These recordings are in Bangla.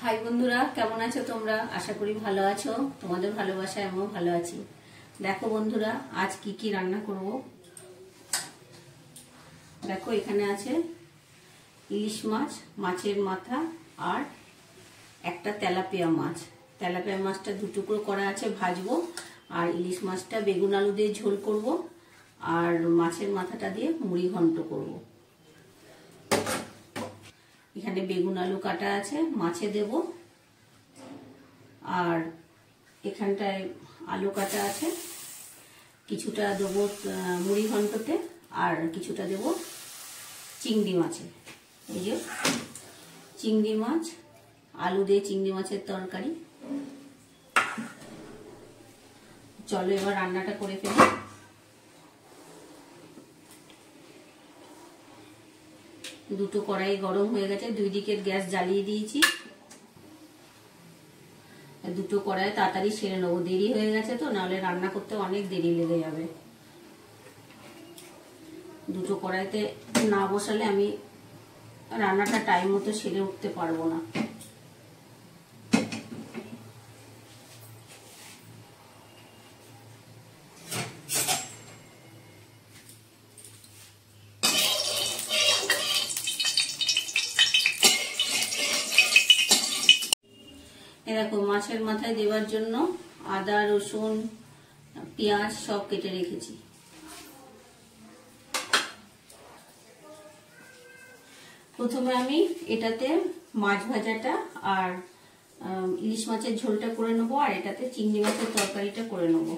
হাই বন্ধুরা, কেমন আছো তোমরা? আশা করি ভালো আছো। তোমাদের ভালোবাসায় আমিও ভালো আছি। দেখো বন্ধুরা, আজ কি কি রান্না করব। দেখো এখানে আছে ইলিশ মাছ, মাছের মাথা আর একটা তেলাপিয়া মাছ। তেলাপিয়া মাছটা দু টুকরো করা আছে, ভাজবো। আর ইলিশ মাছটা বেগুন আলু দিয়ে ঝোল করব, আর মাছের মাথাটা দিয়ে মুড়ি ঘন্ট করব। এখানে বেগুন আলু কাটা আছে, মাছে দেব। আর এখানটায় আলু কাটা আছে, কিছুটা দেবো মুড়ি ঘন্টতে, আর কিছুটা দেব চিংড়ি মাছে। এই যে চিংড়ি মাছ, আলু দিয়ে চিংড়ি মাছের তরকারি। চলো এবার রান্নাটা করে ফেলি। দুটো কড়াই গরম হয়ে গেছে, দুই দিকের গ্যাস জ্বালিয়ে দিয়েছি। দুটো কড়াই তাড়াতাড়ি সেরে নেবো, দেরি হয়ে গেছে তো, নাহলে রান্না করতে অনেক দেরি লেগে যাবে। দুটো কড়াইতে না বসালে আমি রান্নাটা টাইম মতো সেরে উঠতে পারবো না। দেখো মাছের মাথায় দেওয়ার জন্য আদা, রসুন, পেঁয়াজ সব কেটে রেখেছি। প্রথমে আমি এটাতে মাছ ভাজাটা আর ইলিশ মাছের ঝোলটা করে নেবো, আর এটাতে চিংড়ি মাছের তরকারিটা করে নেবো।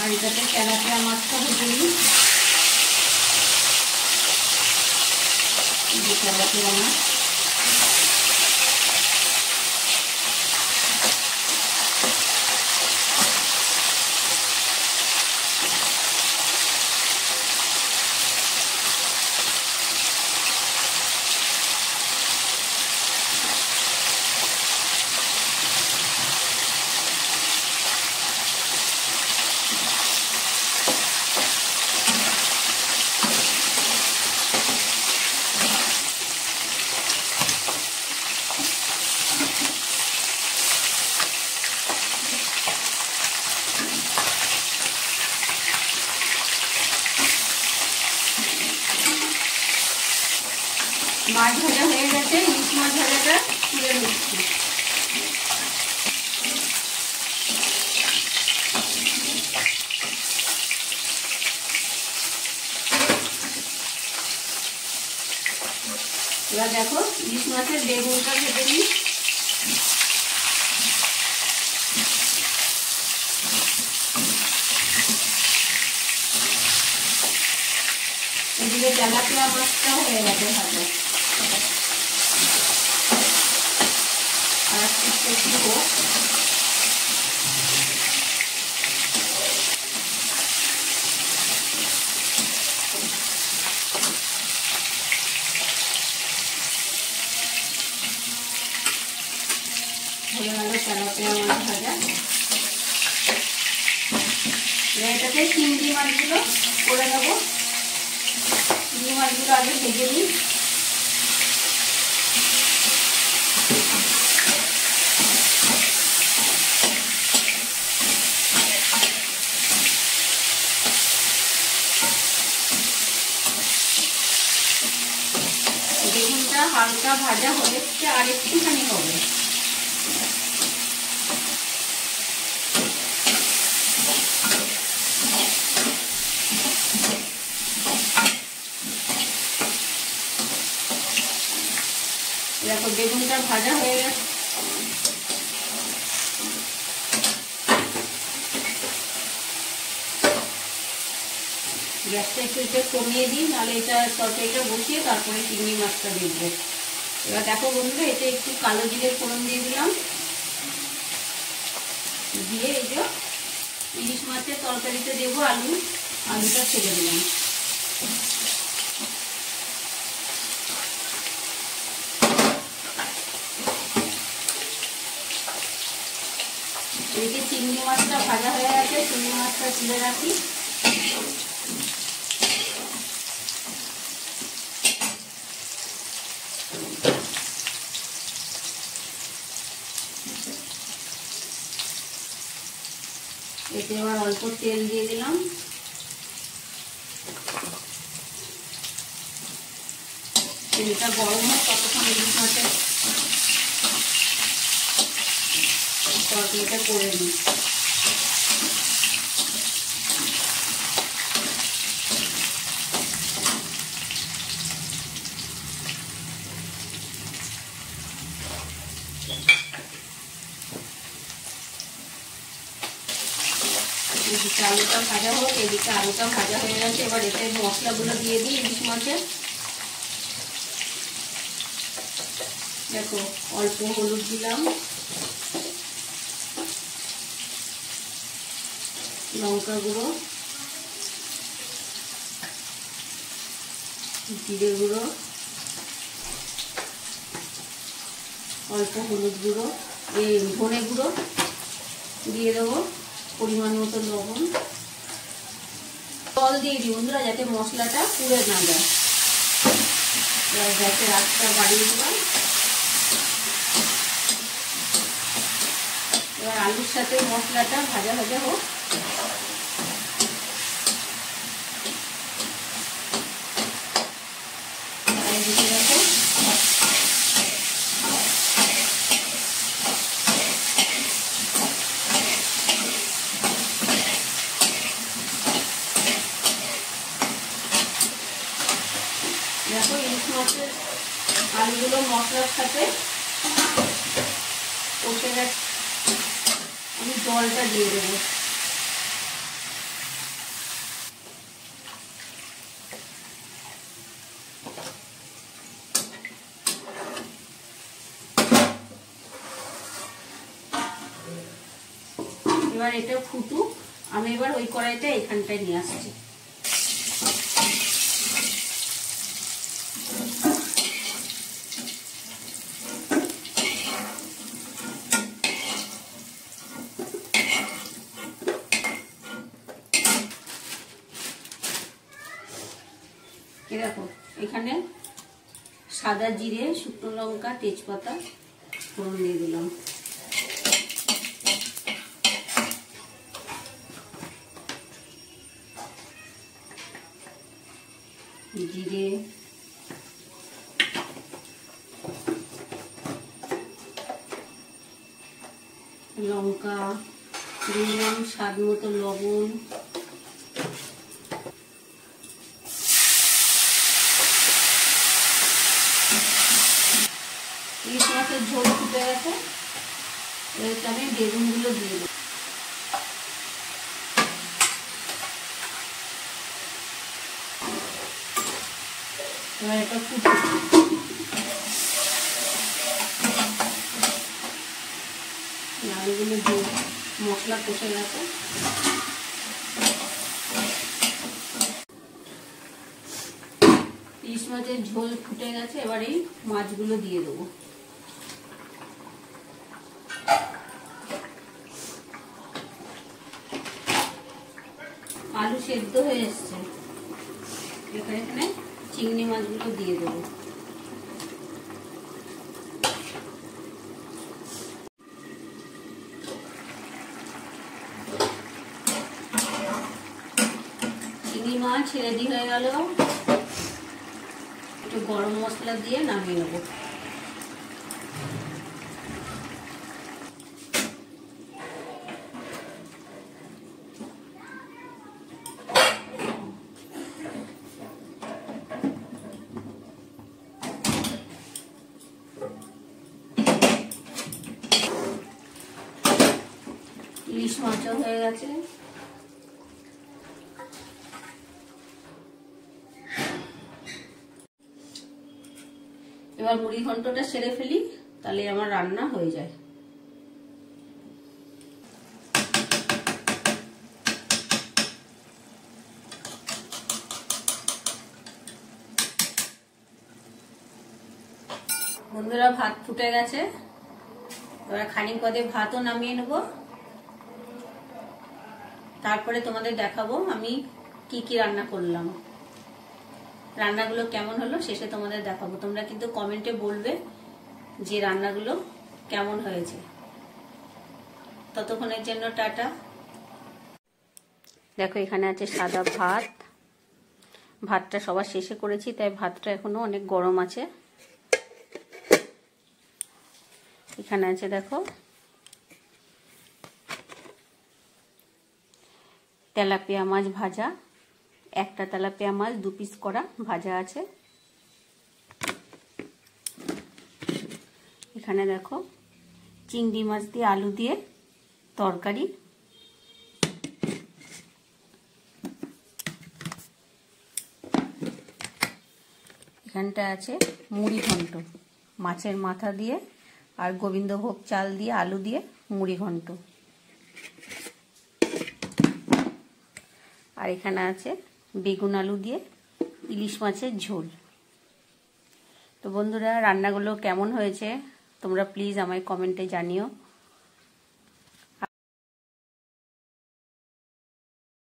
আর এটাতে তেলাপিয়া মাছটা ভেজে নিই। তেলাপিয়া মাছ মাছ ভাজা হয়ে গেছে, ইলিশ মাছ ভাজাটা তুলে নিচ্ছি। এবার দেখো ইলিশ মাছের বেগুনটা ভেজে নিই। এদিকে তেলাপিয়া মাছটাও হয়ে গেছে ভাজা। আর একটু হয়ে গেল তেলাপিয়া মাছ ভাজা। এটাতে চিংড়ি মাছগুলো করে নেবো। চিংড়ি মাছগুলো আগে ভেজে নিই। বেগুনটা হালকা ভাজা হয়েছে, আর একটুখানি হবে। দেখো বেগুনটা ভাজা হয়ে গেছে। গ্যাসটা একটু কমিয়ে দিই, নাহলে এটা তরকারিটা বসিয়ে তারপরে চিংড়ি মাছটা দেখবো। এবার দেখো বন্ধুরা, এতে একটু কালো জিরে ফোড়ন দিয়ে দিলাম। দিয়ে এই যে ইলিশ মাছের তরকারিতে দেবো আলুটা ছেড়ে দিলাম। এদিকে চিংড়ি মাছটা ভাজা হয়ে গেছে, চিংড়ি মাছটা তুলে রাখি। এতে এবার অল্প তেল দিয়ে দিলাম। তেলটা গরম হয় ততক্ষণ ইলিশ মাছের তরকারিটা করে নিই। এদিকে আলুটা ভাজা হোক, এদিকে আলুটা ভাজা হয়ে গেছে। এবার এতে মশলাগুলো দিয়ে দিই ইলিশ মাছের। দেখো অল্প হলুদ দিলাম, লঙ্কা গুঁড়ো, জিরে গুঁড়ো, অল্প হলুদ গুঁড়ো, ধনে গুঁড়ো দিয়ে দেবো, পরিমাণ মতো লবণ। জল দিয়ে দিই বন্ধুরা, যাতে মশলাটা পুড়ে না যায়। গ্যাসের আঁচটা বাড়িয়ে দিলাম। এবার আলুর সাথে মশলাটা ভাজা ভাজা হোক। দেখো ইলিশ মাছের আলুগুলো মশলার সাথে কষে গেছে। আমি জলটা দিয়ে দেবো। এবার এটা ফুটুক, আমি এবার ওই কড়াইটা এখানটায় নিয়ে আসছি। দেখো এখানে সাদা জিরে, শুকনো লঙ্কা, তেজপাতা ফোড়ন দিয়ে দিলাম। জিরে, লঙ্কা দিলাম, স্বাদ মতো লবণ, ইলিশ মাছের ঝোল ফুটে গেছে। এবার আমি বেগুনগুলো দিয়ে দেবো। এবার এটা ফুটে আলুগুলো দিয়ে মশলা কষে গেছে। ইলিশ মাছের ঝোল ফুটে গেছে। এবার এই মাছগুলো দিয়ে দেবো। আলু সেদ্ধ হয়ে এসছে। এখানে চিংড়ি মাছগুলো দিয়ে দেবো। চিংড়ি মাছ রেডি হয়ে গেল। একটু গরম মশলা দিয়ে নামিয়ে নেবো। ইলিশ মাছও হয়ে গেছে। এবার মুড়ি ঘন্টটা সেরে ফেলি, তাহলে আমার রান্না হয়ে যায়। বন্ধুরা, ভাত ফুটে গেছে। এবার খানিক পদে ভাতও নামিয়ে নেব, তারপরে তোমাদের দেখাবো আমি কি কি রান্না করলাম। রান্নাগুলো কেমন হলো শেষে তোমাদের দেখাবো। তোমরা কিন্তু কমেন্টে বলবে যে রান্নাগুলো কেমন হয়েছে। ততক্ষণের জন্য টাটা। দেখো এখানে আছে সাদা ভাত। ভাতটা সবার শেষে করেছি, তাই ভাতটা এখনো অনেক গরম আছে। এখানে আছে দেখো তেলাপিয়া মাছ ভাজা, একটা তেলাপিয়া মাছ 2 পিস করা ভাজা আছে। এখানে দেখো চিংড়ি মাছ দিয়ে আলু দিয়ে তরকারি। এখানটা আছে মুড়ি ঘন্ট, মাছের মাথা দিয়ে আর গোবিন্দভোগ চাল দিয়ে আলু দিয়ে মুড়ি ঘন্ট। আর এখানে আছে বেগুন আলু দিয়ে ইলিশ মাছের ঝোল। তো বন্ধুরা, রান্নাগুলো কেমন হয়েছে তোমরা প্লিজ আমায় কমেন্টে জানিও।